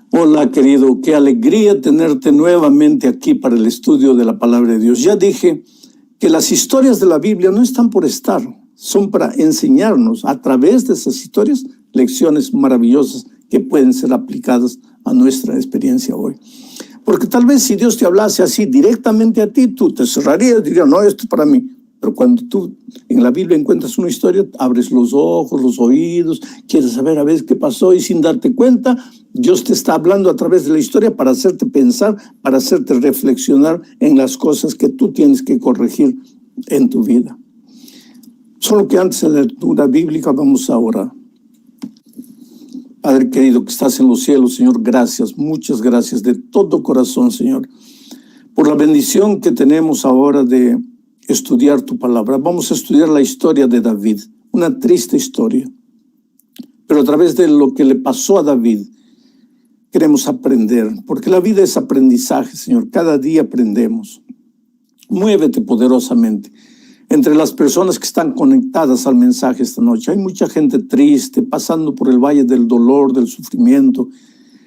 Hola, querido, qué alegría tenerte nuevamente aquí para el estudio de la palabra de Dios. Ya dije que las historias de la Biblia no están por estar, son para enseñarnos a través de esas historias lecciones maravillosas que pueden ser aplicadas a nuestra experiencia hoy. Porque tal vez si Dios te hablase así directamente a ti, tú te cerrarías y dirías, no, esto es para mí. Pero cuando tú en la Biblia encuentras una historia, abres los ojos, los oídos, quieres saber a ver qué pasó y sin darte cuenta, Dios te está hablando a través de la historia para hacerte pensar, para hacerte reflexionar en las cosas que tú tienes que corregir en tu vida. Solo que antes de la lectura bíblica vamos a orar. Padre querido que estás en los cielos, Señor, gracias, muchas gracias de todo corazón, Señor, por la bendición que tenemos ahora de estudiar tu palabra. Vamos a estudiar la historia de David, una triste historia, pero a través de lo que le pasó a David queremos aprender, porque la vida es aprendizaje, Señor, cada día aprendemos. Muévete poderosamente entre las personas que están conectadas al mensaje esta noche. Hay mucha gente triste, pasando por el valle del dolor, del sufrimiento,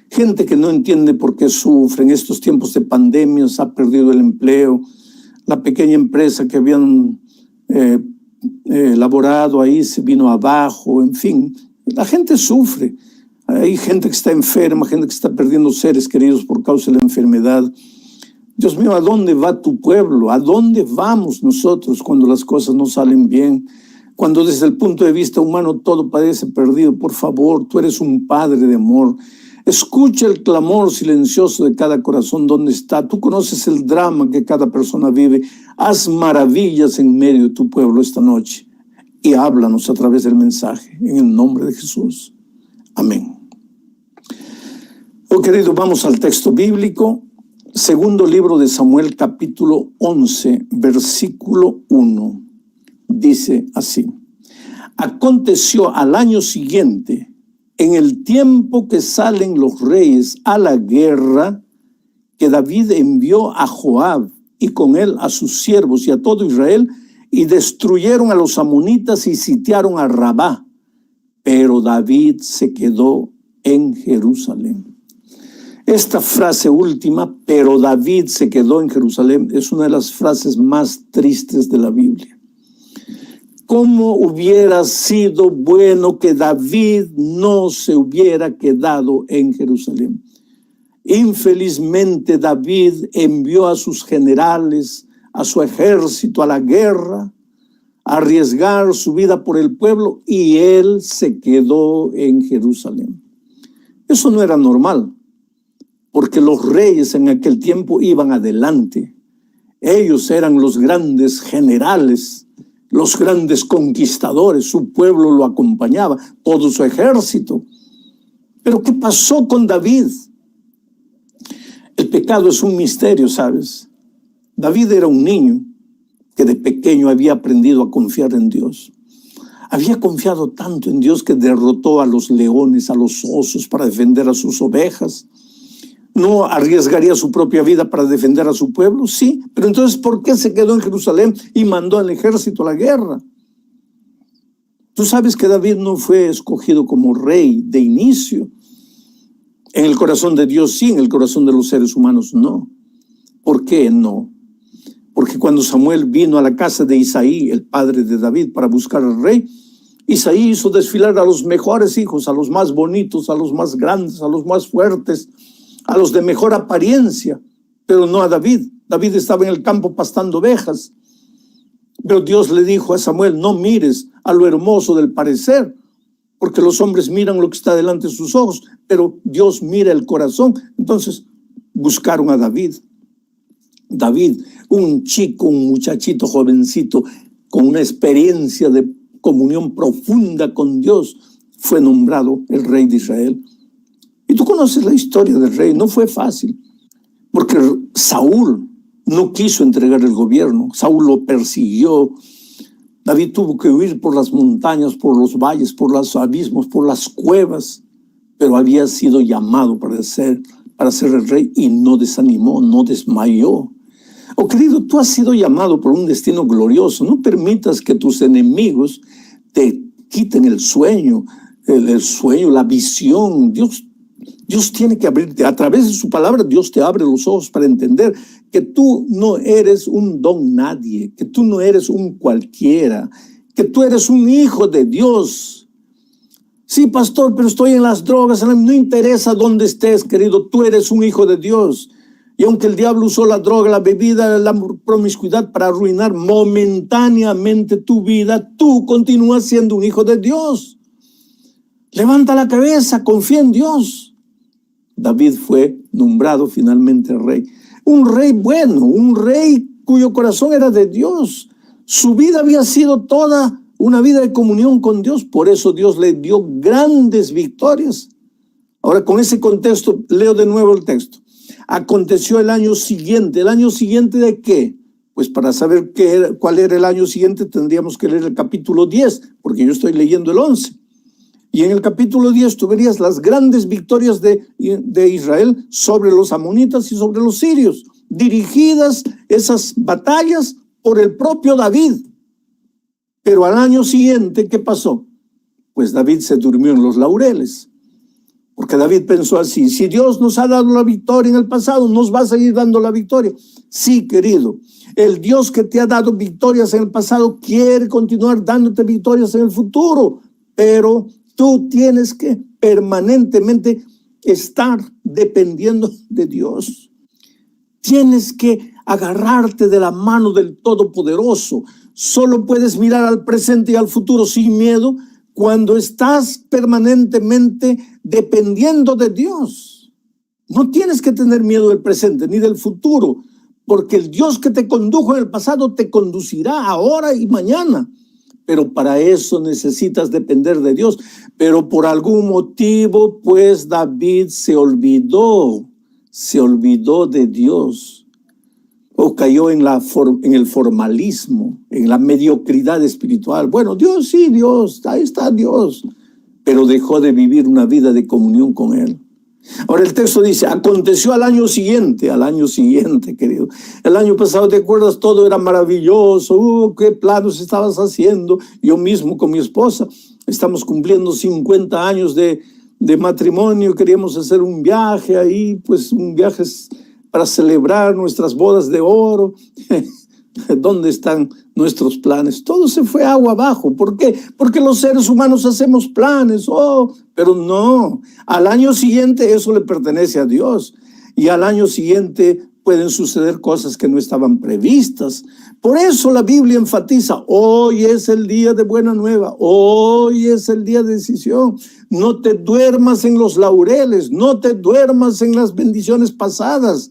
gente que no entiende por qué sufre. En estos tiempos de pandemia se ha perdido el empleo, la pequeña empresa que habían elaborado ahí se vino abajo, en fin, la gente sufre. Hay gente que está enferma, gente que está perdiendo seres queridos por causa de la enfermedad. Dios mío, ¿a dónde va tu pueblo? ¿A dónde vamos nosotros cuando las cosas no salen bien? Cuando desde el punto de vista humano todo parece perdido. Por favor, tú eres un Padre de amor. Escucha el clamor silencioso de cada corazón donde está. Tú conoces el drama que cada persona vive. Haz maravillas en medio de tu pueblo esta noche y háblanos a través del mensaje. En el nombre de Jesús. Amén. Oh, querido, vamos al texto bíblico. Segundo libro de Samuel, capítulo 11, versículo 1. Dice así: aconteció al año siguiente, en el tiempo que salen los reyes a la guerra, que David envió a Joab y con él a sus siervos y a todo Israel, y destruyeron a los amonitas y sitiaron a Rabá. Pero David se quedó en Jerusalén. Esta frase última, pero David se quedó en Jerusalén, es una de las frases más tristes de la Biblia. ¿Cómo hubiera sido bueno que David no se hubiera quedado en Jerusalén? Infelizmente David envió a sus generales, a su ejército a la guerra, a arriesgar su vida por el pueblo, y él se quedó en Jerusalén. Eso no era normal, porque los reyes en aquel tiempo iban adelante. Ellos eran los grandes generales, los grandes conquistadores, su pueblo lo acompañaba, todo su ejército. Pero ¿qué pasó con David? El pecado es un misterio, ¿sabes? David era un niño que de pequeño había aprendido a confiar en Dios. Había confiado tanto en Dios que derrotó a los leones, a los osos para defender a sus ovejas. ¿No arriesgaría su propia vida para defender a su pueblo? Sí, pero entonces ¿por qué se quedó en Jerusalén y mandó al ejército a la guerra? Tú sabes que David no fue escogido como rey de inicio. En el corazón de Dios sí, en el corazón de los seres humanos no. ¿Por qué no? Porque cuando Samuel vino a la casa de Isaí, el padre de David, para buscar al rey, Isaí hizo desfilar a los mejores hijos, a los más bonitos, a los más grandes, a los más fuertes, a los de mejor apariencia, pero no a David. David estaba en el campo pastando ovejas. Pero Dios le dijo a Samuel, no mires a lo hermoso del parecer, porque los hombres miran lo que está delante de sus ojos, pero Dios mira el corazón. Entonces buscaron a David. David, un chico, un muchachito jovencito, con una experiencia de comunión profunda con Dios, fue nombrado el rey de Israel. Y tú conoces la historia del rey, no fue fácil, porque Saúl no quiso entregar el gobierno, Saúl lo persiguió. David tuvo que huir por las montañas, por los valles, por los abismos, por las cuevas, pero había sido llamado para ser el rey y no desanimó, no desmayó. Oh, querido, tú has sido llamado por un destino glorioso. No permitas que tus enemigos te quiten el sueño, la visión. Dios Dios tiene que abrirte. A través de su palabra, Dios te abre los ojos para entender que tú no eres un don nadie, que tú no eres un cualquiera, que tú eres un hijo de Dios. Sí, pastor, pero estoy en las drogas. No interesa dónde estés, querido. Tú eres un hijo de Dios. Y aunque el diablo usó la droga, la bebida, la promiscuidad para arruinar momentáneamente tu vida, tú continúas siendo un hijo de Dios. Levanta la cabeza, confía en Dios. David fue nombrado finalmente rey. Un rey bueno, un rey cuyo corazón era de Dios. Su vida había sido toda una vida de comunión con Dios. Por eso Dios le dio grandes victorias. Ahora, con ese contexto, leo de nuevo el texto. Aconteció el año siguiente. ¿El año siguiente de qué? Pues para saber cuál era el año siguiente tendríamos que leer el capítulo 10, porque yo estoy leyendo el 11. Y en el capítulo 10 tú verías las grandes victorias de Israel sobre los amonitas y sobre los sirios, dirigidas esas batallas por el propio David. Pero al año siguiente, ¿qué pasó? Pues David se durmió en los laureles. Porque David pensó así: si Dios nos ha dado la victoria en el pasado, nos va a seguir dando la victoria. Sí, querido, el Dios que te ha dado victorias en el pasado quiere continuar dándote victorias en el futuro, pero tú tienes que permanentemente estar dependiendo de Dios. Tienes que agarrarte de la mano del Todopoderoso. Solo puedes mirar al presente y al futuro sin miedo cuando estás permanentemente dependiendo de Dios. No tienes que tener miedo del presente ni del futuro, porque el Dios que te condujo en el pasado te conducirá ahora y mañana. Pero para eso necesitas depender de Dios. Pero por algún motivo, pues David se olvidó de Dios. O cayó en el formalismo, en la mediocridad espiritual. Bueno, Dios, sí, Dios, ahí está Dios. Pero dejó de vivir una vida de comunión con Él. Ahora el texto dice: aconteció al año siguiente, querido. El año pasado, ¿te acuerdas? Todo era maravilloso. ¿Qué planos estabas haciendo? Yo mismo con mi esposa estamos cumpliendo 50 años de matrimonio. Queríamos hacer un viaje ahí, pues un viaje para celebrar nuestras bodas de oro. ¿Dónde están nuestros planes? Todo se fue agua abajo. ¿Por qué? Porque los seres humanos hacemos planes. Pero no. Al año siguiente eso le pertenece a Dios. Y al año siguiente pueden suceder cosas que no estaban previstas. Por eso la Biblia enfatiza: hoy es el día de buena nueva. Hoy es el día de decisión. No te duermas en los laureles. No te duermas en las bendiciones pasadas.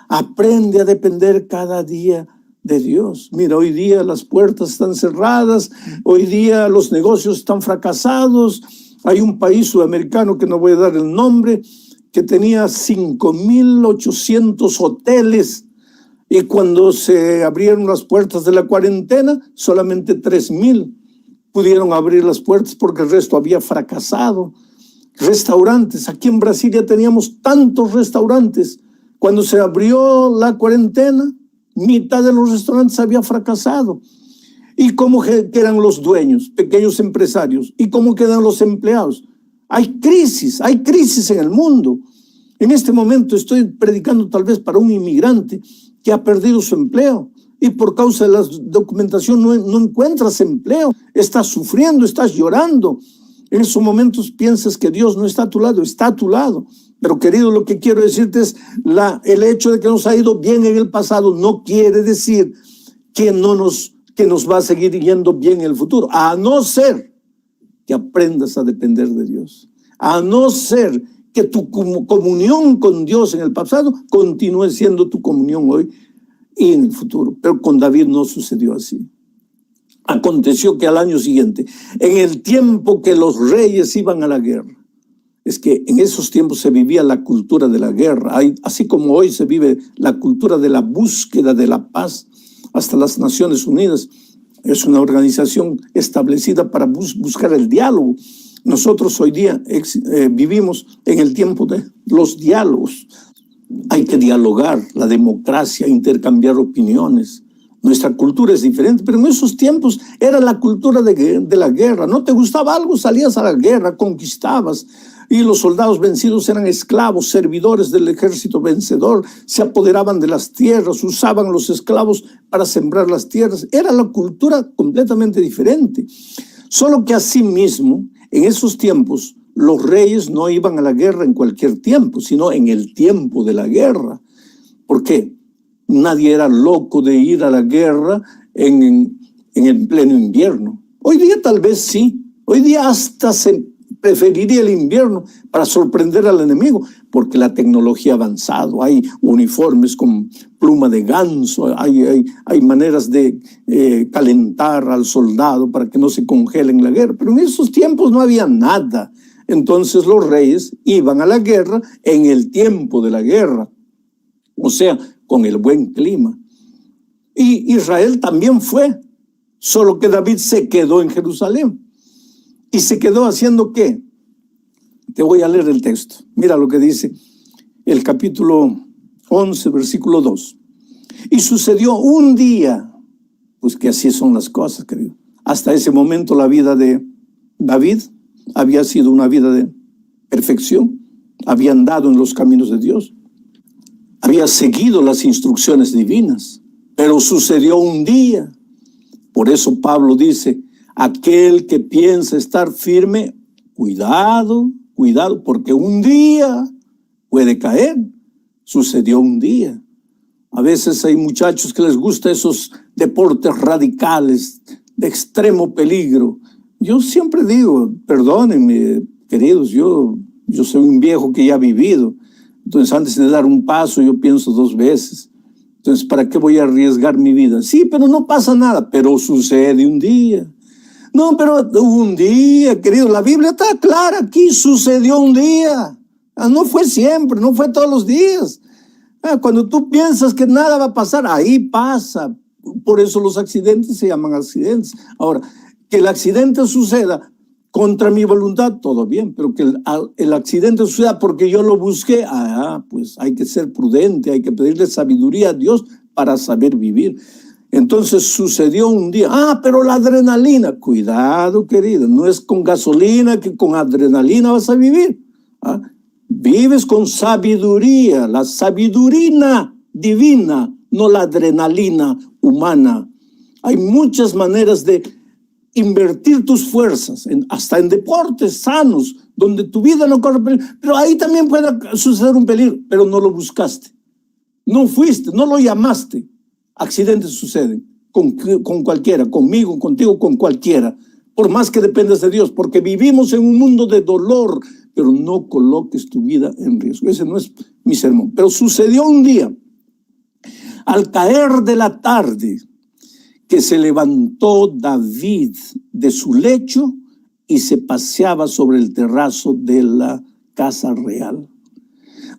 Aprende a depender cada día de Dios. Mira, hoy día las puertas están cerradas, hoy día los negocios están fracasados. Hay un país sudamericano, que no voy a dar el nombre, que tenía 5,800 hoteles, y cuando se abrieron las puertas de la cuarentena, solamente 3,000 pudieron abrir las puertas porque el resto había fracasado. Restaurantes, aquí en Brasilia teníamos tantos restaurantes. Cuando se abrió la cuarentena, mitad de los restaurantes había fracasado. ¿Y cómo quedan los dueños, pequeños empresarios? ¿Y cómo quedan los empleados? Hay crisis en el mundo. En este momento estoy predicando tal vez para un inmigrante que ha perdido su empleo y por causa de la documentación no encuentras empleo. Estás sufriendo, estás llorando. En esos momentos piensas que Dios no está a tu lado. Está a tu lado. Pero querido, lo que quiero decirte es el hecho de que nos ha ido bien en el pasado no quiere decir que nos va a seguir yendo bien en el futuro, a no ser que aprendas a depender de Dios, a no ser que tu comunión con Dios en el pasado continúe siendo tu comunión hoy y en el futuro. Pero con David no sucedió así. Aconteció que al año siguiente, en el tiempo que los reyes iban a la guerra, es que en esos tiempos se vivía la cultura de la guerra, así como hoy se vive la cultura de la búsqueda de la paz. Hasta las Naciones Unidas es una organización establecida para buscar el diálogo. Nosotros hoy día vivimos en el tiempo de los diálogos. Hay que dialogar, la democracia, intercambiar opiniones. Nuestra cultura es diferente, pero en esos tiempos era la cultura de la guerra. ¿No te gustaba algo? Salías a la guerra, conquistabas. y los soldados vencidos eran esclavos, servidores del ejército vencedor, se apoderaban de las tierras, usaban los esclavos para sembrar las tierras. Era la cultura completamente diferente. Solo que asimismo, en esos tiempos, los reyes no iban a la guerra en cualquier tiempo, sino en el tiempo de la guerra. ¿Por qué? Nadie era loco de ir a la guerra en el pleno invierno. Hoy día tal vez sí. Hoy día hasta se preferiría el invierno para sorprender al enemigo, porque la tecnología ha avanzado. Hay uniformes con pluma de ganso, hay maneras de calentar al soldado para que no se congele en la guerra. Pero en esos tiempos no había nada. Entonces los reyes iban a la guerra en el tiempo de la guerra, o sea, con el buen clima. Y Israel también fue, solo que David se quedó en Jerusalén. ¿Y se quedó haciendo qué? Te voy a leer el texto. Mira lo que dice el capítulo 11, versículo 2. Y sucedió un día, pues que así son las cosas, querido. Hasta ese momento la vida de David había sido una vida de perfección. Había andado en los caminos de Dios. Había seguido las instrucciones divinas. Pero sucedió un día. Por eso Pablo dice, aquel que piensa estar firme, cuidado, cuidado, porque un día puede caer. Sucedió un día. A veces hay muchachos que les gusta esos deportes radicales de extremo peligro. Yo siempre digo, perdónenme, queridos, yo soy un viejo que ya ha vivido. Entonces, antes de dar un paso, yo pienso 2 veces. Entonces, ¿para qué voy a arriesgar mi vida? Sí, pero no pasa nada, pero sucede un día. No, pero un día, querido, la Biblia está clara aquí, sucedió un día. No fue siempre, no fue todos los días. Cuando tú piensas que nada va a pasar, ahí pasa. Por eso los accidentes se llaman accidentes. Ahora, que el accidente suceda contra mi voluntad, todo bien, pero que el accidente suceda porque yo lo busqué, pues hay que ser prudente, hay que pedirle sabiduría a Dios para saber vivir. Entonces sucedió un día, pero la adrenalina, cuidado querido, no es con gasolina que con adrenalina vas a vivir. Vives con sabiduría, la sabiduría divina, no la adrenalina humana. Hay muchas maneras de invertir tus fuerzas, hasta en deportes sanos, donde tu vida no corre peligro, pero ahí también puede suceder un peligro, pero no lo buscaste, no fuiste, no lo llamaste. Accidentes suceden con cualquiera, conmigo, contigo, con cualquiera, por más que dependas de Dios, porque vivimos en un mundo de dolor, pero no coloques tu vida en riesgo. Ese no es mi sermón. Pero sucedió un día, al caer de la tarde, que se levantó David de su lecho y se paseaba sobre el terrazo de la casa real.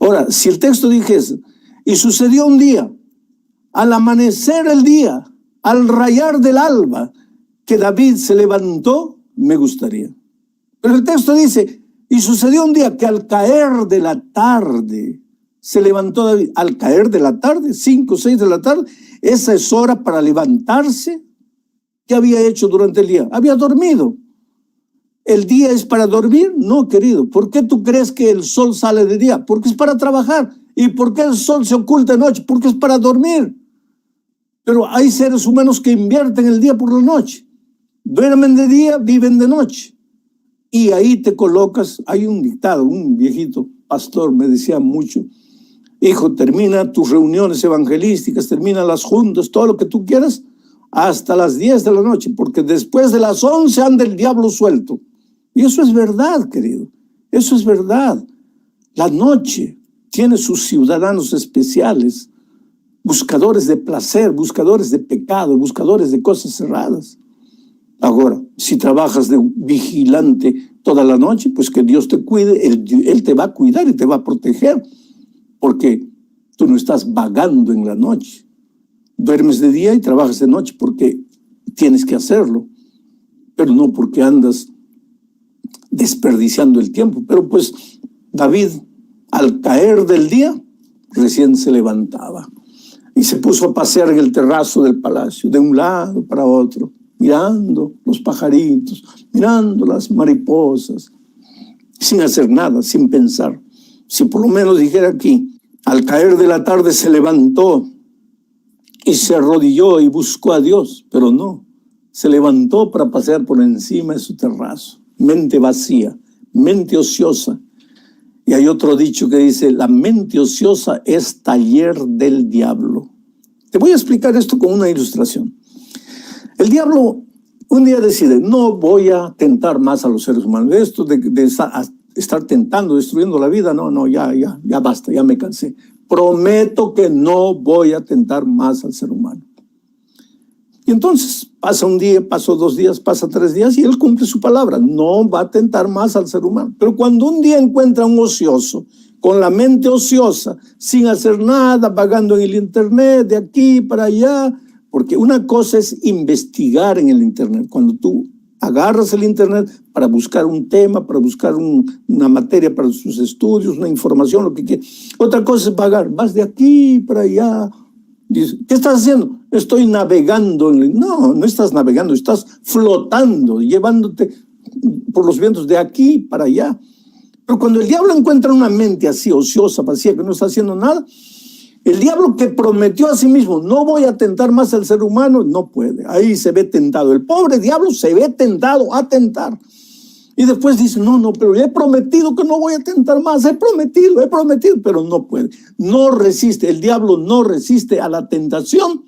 Ahora, si el texto dijese, y sucedió un día, al amanecer el día, al rayar del alba, que David se levantó, me gustaría. Pero el texto dice, y sucedió un día que al caer de la tarde, se levantó David. Al caer de la tarde, 5 o 6 de la tarde, esa es hora para levantarse. ¿Qué había hecho durante el día? Había dormido. ¿El día es para dormir? No, querido. ¿Por qué tú crees que el sol sale de día? Porque es para trabajar. ¿Y por qué el sol se oculta de noche? Porque es para dormir. Pero hay seres humanos que invierten el día por la noche. Duermen de día, viven de noche. Y ahí te colocas. Hay un dictado, un viejito pastor me decía mucho, hijo, termina tus reuniones evangelísticas, termina las juntas, todo lo que tú quieras, hasta las 10 de la noche, porque después de las 11 anda el diablo suelto. Y eso es verdad, querido. Eso es verdad. La noche tiene sus ciudadanos especiales, buscadores de placer, buscadores de pecado, buscadores de cosas cerradas. Ahora, si trabajas de vigilante toda la noche, pues que Dios te cuide, Él te va a cuidar y te va a proteger, porque tú no estás vagando en la noche. Duermes de día y trabajas de noche porque tienes que hacerlo, pero no porque andas desperdiciando el tiempo. Pero pues David, al caer del día, recién se levantaba y se puso a pasear en el terrazo del palacio, de un lado para otro, mirando los pajaritos, mirando las mariposas. sin hacer nada, sin pensar. Si por lo menos dijera aquí, al caer de la tarde se levantó y se arrodilló y buscó a Dios, pero no, se levantó para pasear por encima de su terrazo. Mente vacía, mente ociosa. Y hay otro dicho que dice, la mente ociosa es taller del diablo. Te voy a explicar esto con una ilustración. El diablo un día decide, no voy a tentar más a los seres humanos. Esto de estar tentando, destruyendo la vida, no, ya basta, ya me cansé. Prometo que no voy a tentar más al ser humano. Y entonces pasa un día, pasó 2 días, pasa 3 días y él cumple su palabra. No va a tentar más al ser humano. Pero cuando un día encuentra a un ocioso, con la mente ociosa, sin hacer nada, vagando en el internet, de aquí para allá, porque una cosa es investigar en el internet. Cuando tú agarras el internet para buscar un tema, para buscar una materia para sus estudios, una información, lo que quieras. Otra cosa es vagar, vas de aquí para allá. Dice, ¿qué estás haciendo? Estoy navegando. No estás navegando, estás flotando, llevándote por los vientos de aquí para allá. Pero cuando el diablo encuentra una mente así, ociosa, vacía, que no está haciendo nada, el diablo que prometió a sí mismo, no voy a tentar más al ser humano, no puede. Ahí se ve tentado. El pobre diablo se ve tentado a tentar. Y después dice, no, pero he prometido que no voy a tentar más. He prometido, pero no puede. No resiste, el diablo no resiste a la tentación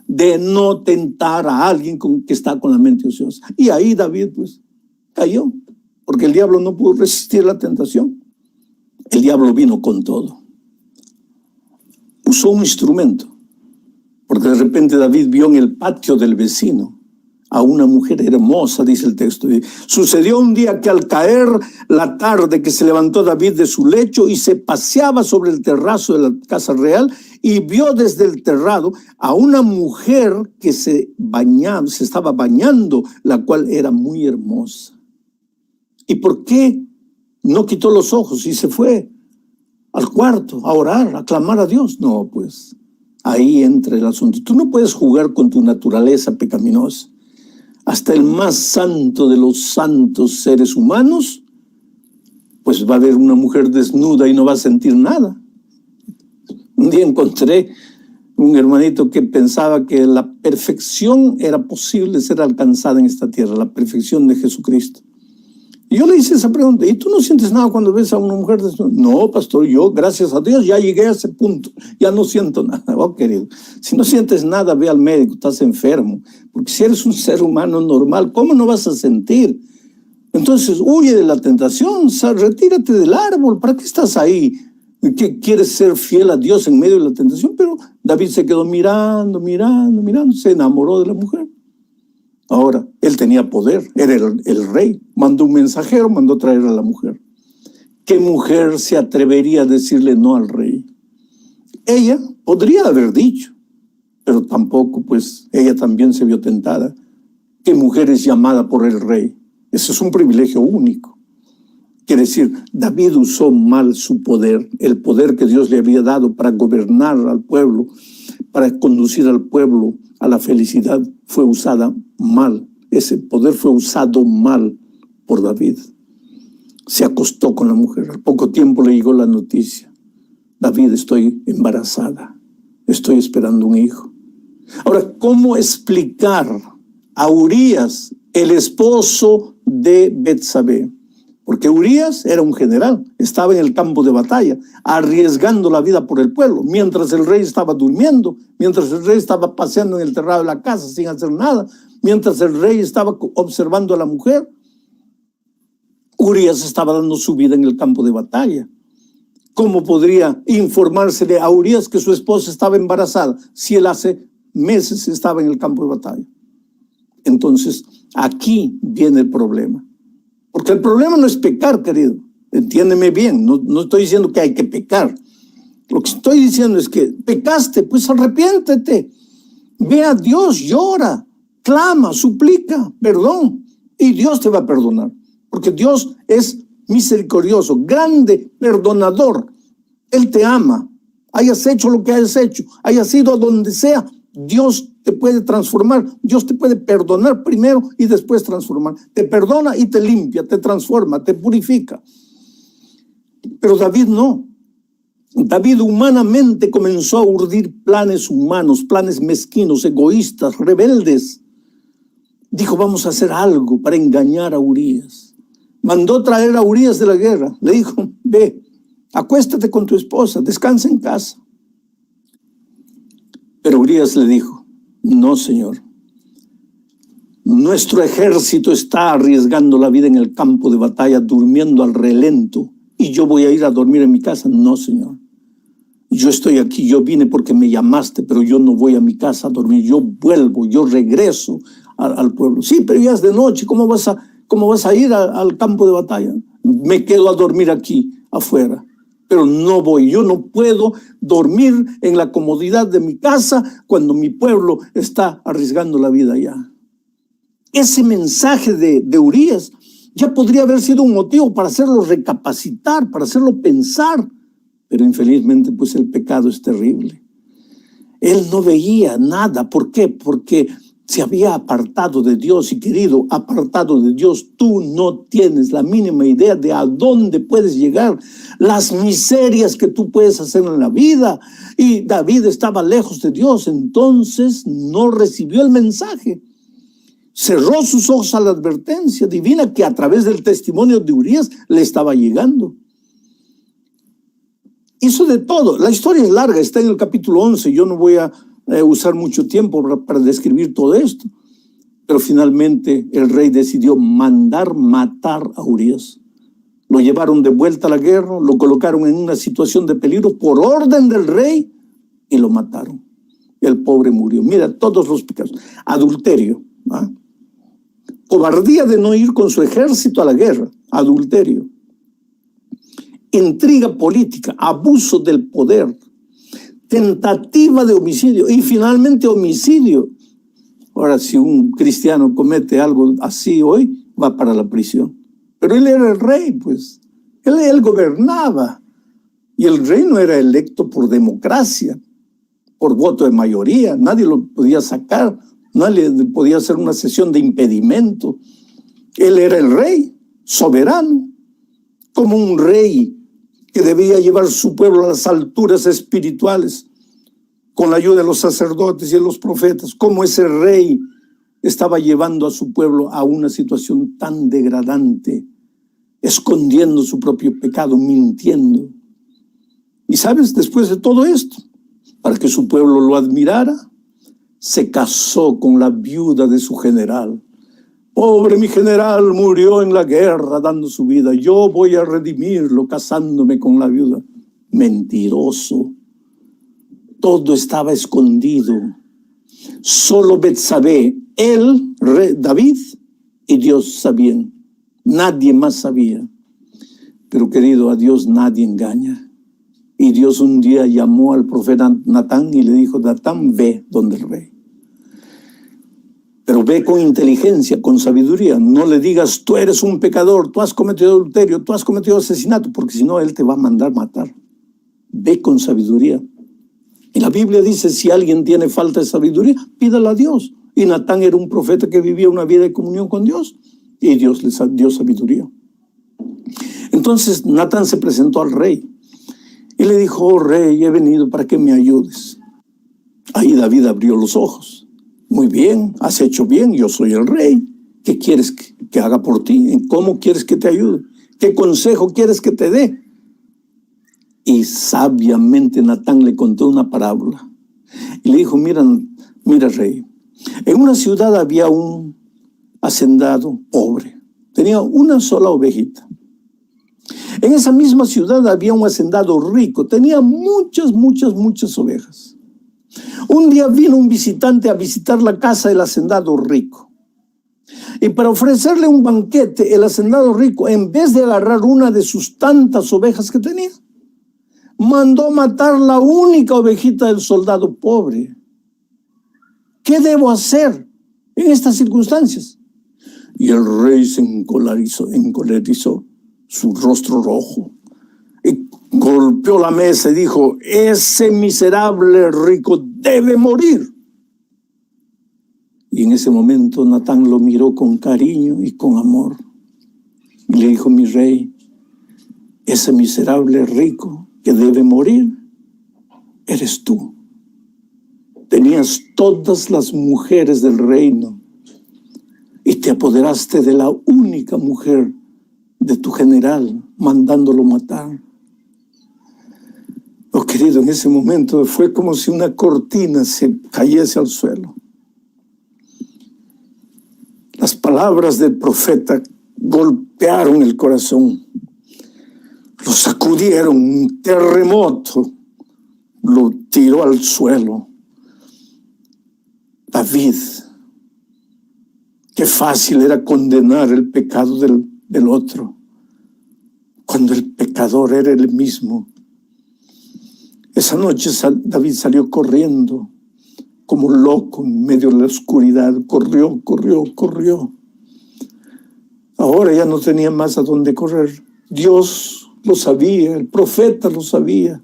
de no tentar a alguien que está con la mente ociosa. Y ahí David pues cayó, porque el diablo no pudo resistir la tentación. El diablo vino con todo. Usó un instrumento, porque de repente David vio en el patio del vecino a una mujer hermosa, dice el texto. Sucedió un día que al caer la tarde que se levantó David de su lecho y se paseaba sobre el terrazo de la casa real y vio desde el terrado a una mujer que se estaba bañando, la cual era muy hermosa. ¿Y por qué no quitó los ojos y se fue al cuarto a orar, a clamar a Dios? No, pues ahí entra el asunto. Tú no puedes jugar con tu naturaleza pecaminosa. Hasta el más santo de los santos seres humanos, pues va a ver una mujer desnuda y no va a sentir nada. Un día encontré un hermanito que pensaba que la perfección era posible ser alcanzada en esta tierra, la perfección de Jesucristo. Y yo le hice esa pregunta, ¿y tú no sientes nada cuando ves a una mujer desnuda? No, pastor, yo, gracias a Dios, ya llegué a ese punto, ya no siento nada. Oh, querido, si no sientes nada, ve al médico, estás enfermo. Porque si eres un ser humano normal, ¿cómo no vas a sentir? Entonces, huye de la tentación, retírate del árbol, ¿para qué estás ahí? ¿Qué quieres ser fiel a Dios en medio de la tentación? Pero David se quedó mirando, se enamoró de la mujer. Ahora, él tenía poder, era el rey, mandó un mensajero, mandó traer a la mujer. ¿Qué mujer se atrevería a decirle no al rey? Ella podría haber dicho, pero tampoco, pues, ella también se vio tentada. ¿Qué mujer es llamada por el rey? Ese es un privilegio único. Quiere decir, David usó mal su poder, el poder que Dios le había dado para gobernar al pueblo, para conducir al pueblo a la felicidad, fue usada mal. Ese poder fue usado mal por David. Se acostó con la mujer. Al poco tiempo le llegó la noticia. David, estoy embarazada. Estoy esperando un hijo. Ahora, ¿cómo explicar a Urías, el esposo de Betsabé? Porque Urías era un general, estaba en el campo de batalla, arriesgando la vida por el pueblo, mientras el rey estaba durmiendo, mientras el rey estaba paseando en el terrado de la casa sin hacer nada, mientras el rey estaba observando a la mujer, Urías estaba dando su vida en el campo de batalla. ¿Cómo podría informársele a Urías que su esposa estaba embarazada si él hace meses estaba en el campo de batalla? Entonces, aquí viene el problema. Porque el problema no es pecar, querido. Entiéndeme bien, no estoy diciendo que hay que pecar. Lo que estoy diciendo es que pecaste, pues arrepiéntete. Ve a Dios, llora, clama, suplica, perdón. Y Dios te va a perdonar. Porque Dios es misericordioso, grande, perdonador. Él te ama. Hayas hecho lo que hayas hecho, hayas ido a donde sea, Dios te puede transformar, Dios te puede perdonar primero y después transformar. Te perdona y te limpia, te transforma, te purifica. Pero David no. David humanamente comenzó a urdir planes humanos, planes mezquinos, egoístas, rebeldes. Dijo, vamos a hacer algo para engañar a Urías. Mandó traer a Urías de la guerra. Le dijo, ve, acuéstate con tu esposa, descansa en casa. Pero Urías le dijo, no, Señor. Nuestro ejército está arriesgando la vida en el campo de batalla, durmiendo al relento, y yo voy a ir a dormir en mi casa. No, Señor. Yo estoy aquí, yo vine porque me llamaste, pero yo no voy a mi casa a dormir. Yo vuelvo, yo regreso al pueblo. Sí, pero ya es de noche, ¿cómo vas a ir al campo de batalla? Me quedo a dormir aquí, afuera. Pero no voy, yo no puedo dormir en la comodidad de mi casa cuando mi pueblo está arriesgando la vida allá. Ese mensaje de Urías ya podría haber sido un motivo para hacerlo recapacitar, para hacerlo pensar. Pero infelizmente, pues el pecado es terrible. Él no veía nada. ¿Por qué? Porque se había apartado de Dios. Y querido, apartado de Dios, tú no tienes la mínima idea de a dónde puedes llegar, las miserias que tú puedes hacer en la vida. Y David estaba lejos de Dios, entonces no recibió el mensaje. Cerró sus ojos a la advertencia divina que a través del testimonio de Urías le estaba llegando. Hizo de todo. La historia es larga, está en el capítulo 11. Yo no voy a usar mucho tiempo para describir todo esto. Pero finalmente el rey decidió mandar matar a Urías. Lo llevaron de vuelta a la guerra, lo colocaron en una situación de peligro por orden del rey y lo mataron. El pobre murió. Mira, todos los pecados. Adulterio. ¿Ah? Cobardía de no ir con su ejército a la guerra. Adulterio. Intriga política, abuso del poder, tentativa de homicidio y finalmente homicidio. Ahora, si un cristiano comete algo así hoy, va para la prisión. Pero él era el rey, pues. Él gobernaba. Y el rey no era electo por democracia, por voto de mayoría. Nadie lo podía sacar, nadie podía hacer una sesión de impedimento. Él era el rey, soberano, como un rey que debía llevar su pueblo a las alturas espirituales con la ayuda de los sacerdotes y de los profetas. Como ese rey estaba llevando a su pueblo a una situación tan degradante, escondiendo su propio pecado, mintiendo. Y sabes, después de todo esto, para que su pueblo lo admirara, se casó con la viuda de su general. Pobre mi general, murió en la guerra dando su vida. Yo voy a redimirlo casándome con la viuda. Mentiroso. Todo estaba escondido. Solo Betsabé, él, David y Dios sabían. Nadie más sabía. Pero querido, a Dios nadie engaña. Y Dios un día llamó al profeta Natán y le dijo, Natán, ve donde el rey. Pero ve con inteligencia, con sabiduría. No le digas, tú eres un pecador, tú has cometido adulterio, tú has cometido asesinato, porque si no, él te va a mandar matar. Ve con sabiduría. Y la Biblia dice, si alguien tiene falta de sabiduría, pídala a Dios. Y Natán era un profeta que vivía una vida de comunión con Dios, y Dios le dio sabiduría. Entonces Natán se presentó al rey y le dijo, oh rey, he venido para que me ayudes. Ahí David abrió los ojos. Muy bien, has hecho bien, yo soy el rey. ¿Qué quieres que haga por ti? ¿Cómo quieres que te ayude? ¿Qué consejo quieres que te dé? Y sabiamente Natán le contó una parábola. Y le dijo, mira rey, en una ciudad había un hacendado pobre. Tenía una sola ovejita. En esa misma ciudad había un hacendado rico. Tenía muchas ovejas. Un día vino un visitante a visitar la casa del hacendado rico. Y para ofrecerle un banquete, el hacendado rico, en vez de agarrar una de sus tantas ovejas que tenía, mandó matar la única ovejita del soldado pobre. ¿Qué debo hacer en estas circunstancias? Y el rey se encolerizó, su rostro rojo, y golpeó la mesa y dijo, ese miserable rico debe morir. Y en ese momento Natán lo miró con cariño y con amor. Y le dijo, mi rey, ese miserable rico que debe morir, eres tú. Tenías todas las mujeres del reino y te apoderaste de la única mujer de tu general, mandándolo matar. Oh, querido, en ese momento fue como si una cortina se cayese al suelo. Las palabras del profeta golpearon el corazón, lo sacudieron, un terremoto lo tiró al suelo. David, qué fácil era condenar el pecado del otro, cuando el pecador era él mismo. Esa noche David salió corriendo como loco en medio de la oscuridad. Corrió. Ahora ya no tenía más a dónde correr. Dios lo sabía, el profeta lo sabía.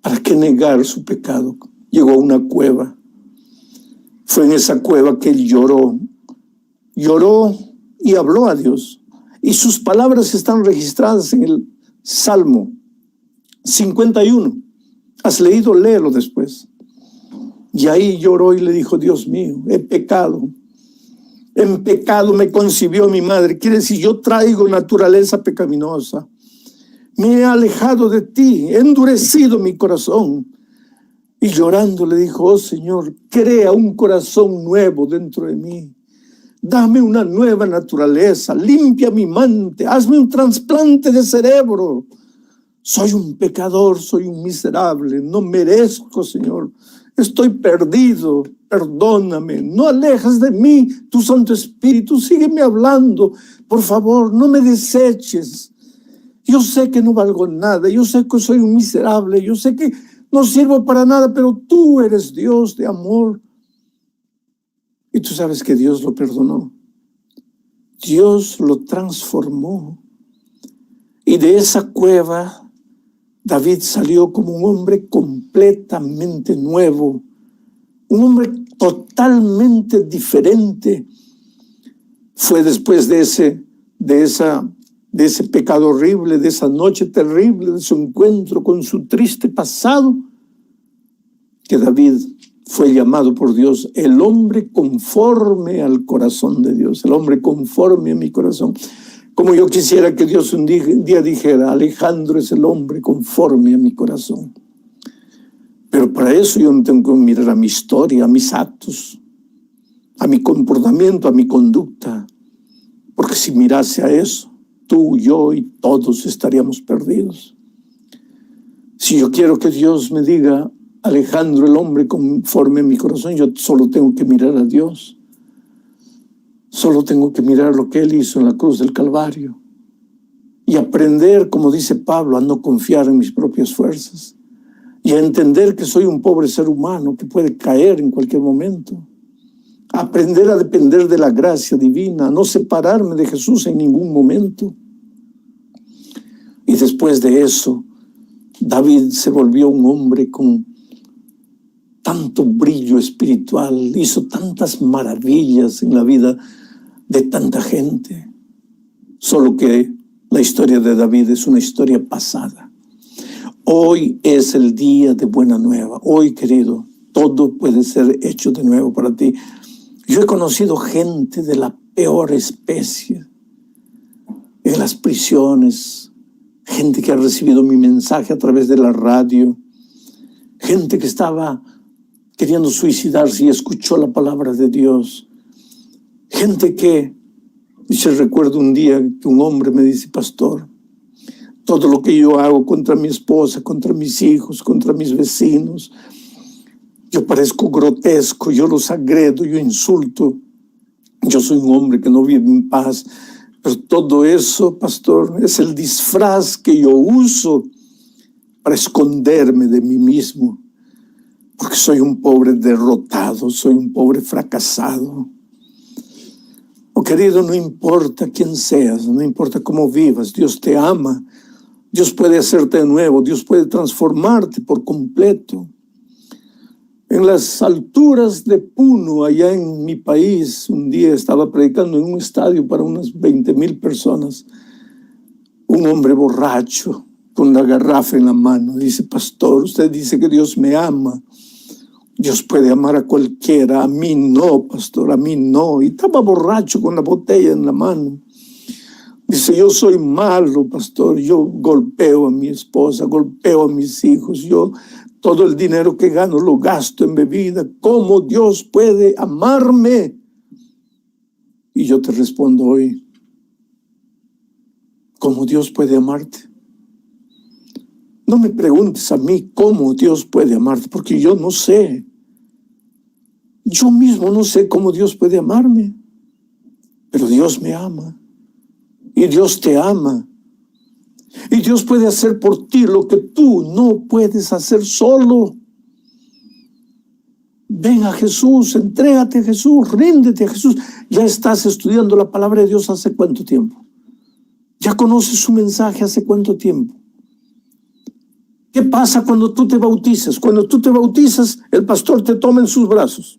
¿Para qué negar su pecado? Llegó a una cueva. Fue en esa cueva que él lloró y habló a Dios. Y sus palabras están registradas en el Salmo 51. ¿Has leído? Léelo después. Y ahí lloró y le dijo: Dios mío, he pecado. En pecado me concibió mi madre. Quiere decir, yo traigo naturaleza pecaminosa. Me he alejado de ti, he endurecido mi corazón. Y llorando le dijo: oh Señor, crea un corazón nuevo dentro de mí. Dame una nueva naturaleza, limpia mi mente, hazme un trasplante de cerebro. Soy un pecador, soy un miserable, no merezco, Señor. Estoy perdido, perdóname, no alejas de mí tu Santo Espíritu, sígueme hablando, por favor, no me deseches. Yo sé que no valgo nada, yo sé que soy un miserable, yo sé que no sirvo para nada, pero tú eres Dios de amor. Y tú sabes que Dios lo perdonó. Dios lo transformó. Y de esa cueva David salió como un hombre completamente nuevo, un hombre totalmente diferente. Fue después de ese pecado horrible, de esa noche terrible, de su encuentro con su triste pasado, que David fue llamado por Dios el hombre conforme al corazón de Dios, el hombre conforme a mi corazón. Como yo quisiera que Dios un día dijera: Alejandro es el hombre conforme a mi corazón. Pero para eso yo no tengo que mirar a mi historia, a mis actos, a mi comportamiento, a mi conducta. Porque si mirase a eso, tú, yo y todos estaríamos perdidos. Si yo quiero que Dios me diga: Alejandro, el hombre conforme a mi corazón, yo solo tengo que mirar a Dios. Solo tengo que mirar lo que Él hizo en la cruz del Calvario y aprender, como dice Pablo, a no confiar en mis propias fuerzas y a entender que soy un pobre ser humano que puede caer en cualquier momento. Aprender a depender de la gracia divina, a no separarme de Jesús en ningún momento. Y después de eso, David se volvió un hombre con tanto brillo espiritual, hizo tantas maravillas en la vida de tanta gente. Solo que la historia de David es una historia pasada. Hoy es el día de buena nueva. Hoy, querido, todo puede ser hecho de nuevo para ti. Yo he conocido gente de la peor especie en las prisiones, gente que ha recibido mi mensaje a través de la radio, gente que estaba queriendo suicidarse y escuchó la palabra de Dios. Gente que, dice, recuerdo un día que un hombre me dice: pastor, todo lo que yo hago contra mi esposa, contra mis hijos, contra mis vecinos, yo parezco grotesco, yo los agredo, yo insulto, yo soy un hombre que no vive en paz, pero todo eso, pastor, es el disfraz que yo uso para esconderme de mí mismo, porque soy un pobre derrotado, soy un pobre fracasado. Oh, querido, no importa quién seas, no importa cómo vivas, Dios te ama, Dios puede hacerte de nuevo, Dios puede transformarte por completo. En las alturas de Puno, allá en mi país, un día estaba predicando en un estadio para unas 20,000 personas. un hombre borracho con la garrafa en la mano. Dice, pastor, usted dice que Dios me ama. Dios puede amar a cualquiera, a mí no, pastor, a mí no. Y estaba borracho con la botella en la mano. Dice, yo soy malo, pastor, yo golpeo a mi esposa, golpeo a mis hijos, yo todo el dinero que gano lo gasto en bebida. ¿Cómo Dios puede amarme? Y yo te respondo hoy, ¿cómo Dios puede amarte? No me preguntes a mí cómo Dios puede amarte, porque yo no sé. Yo mismo no sé cómo Dios puede amarme, pero Dios me ama y Dios te ama. Y Dios puede hacer por ti lo que tú no puedes hacer solo. Ven a Jesús, entrégate a Jesús, ríndete a Jesús. Ya estás estudiando la palabra de Dios hace cuánto tiempo. Ya conoces su mensaje hace cuánto tiempo. ¿Qué pasa cuando tú te bautizas? Cuando tú te bautizas, el pastor te toma en sus brazos.